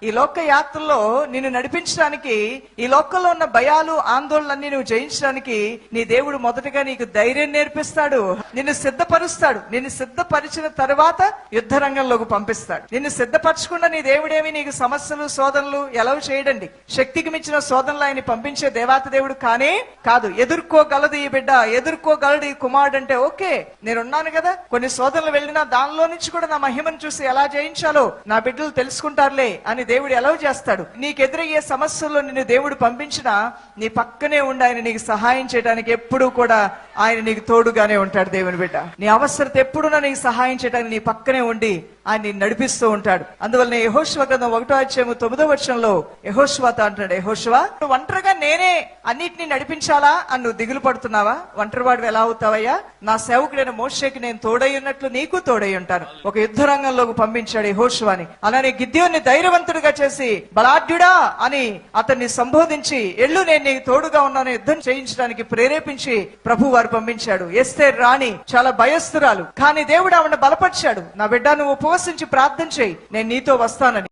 ఈ లోక యాత్రలో నిన్ను నడిపించడానికి, ఈ లోకంలో ఉన్న భయాలు ఆందోళనలన్నీ నువ్వు జయించడానికి నీ దేవుడు మొదటగా నీకు ధైర్యం నేర్పిస్తాడు, నిన్ను సిద్ధపరుస్తాడు. నిన్ను సిద్ధపరిచిన తర్వాత యుద్ధ రంగంలోకి పంపిస్తాడు. నిన్ను సిద్ధపరచకుండా నీ దేవుడేమి నీకు సమస్యలు శోధనలు ఎలా చేయడండి. శక్తికి మించిన శోధనలు ఆయన పంపించే దేవాత దేవుడు కానే కాదు. ఎదుర్కోగలదు ఈ బిడ్డ, ఎదుర్కోగలడు ఈ కుమారుడు అంటే ఓకే, నేనున్నాను కదా. కొన్ని శోధనలు వెళ్ళినా దానిలో నుంచి కూడా నా మహిమను చూసి ఎలా జయించాలో నా బిడ్డలు తెలుసుకుంటారులే అని దేవుడు ఎలా చేస్తాడు. నీకు ఎదురయ్యే సమస్యల్లో నిన్ను దేవుడు పంపించినా నీ పక్కనే ఉండి ఆయన నీకు సహాయం చేయడానికి ఎప్పుడూ కూడా ఆయన నీకు తోడుగానే ఉంటాడు. దేవుని బిడ్డ, నీ అవసరత ఎప్పుడున్నా నీకు సహాయం చేయడానికి నీ పక్కనే ఉండి ఆయన నడిపిస్తూ ఉంటాడు. అందువల్ల యెహోషువ గ్రంథం 1:9 యెహోషువతో అంటాడు, యెహోషువ ఒంటరిగా నేనే అన్నిటినీ నడిపించాలా అని నువ్వు దిగులు పడుతున్నావా? ఒంటరివాడు ఎలా అవుతావయ్యా? నా సేవకుడైన మోషేకి నేను తోడై ఉన్నట్లు నీకు తోడై ఉంటాను. ఒక యుద్ధ రంగంలోకి పంపించాడు యెహోషువని. అలానే గిద్యోన్ని ధైర్యవంతుడిగా చేసి బలాఢ్యుడా అని అతన్ని సంబోధించి ఎల్లు నేను నీకు తోడుగా ఉన్నాను యుద్ధం చేయించడానికి ప్రేరేపించి ప్రభు వారు పంపించాడు. ఎస్తేర్ రాణి చాలా భయస్తురాలు, కానీ దేవుడు ఆవిడ బలపరిచాడు. నా బిడ్డ నువ్వు ఉపవసించి ప్రార్థన చేయి, నేను నీతో వస్తానని.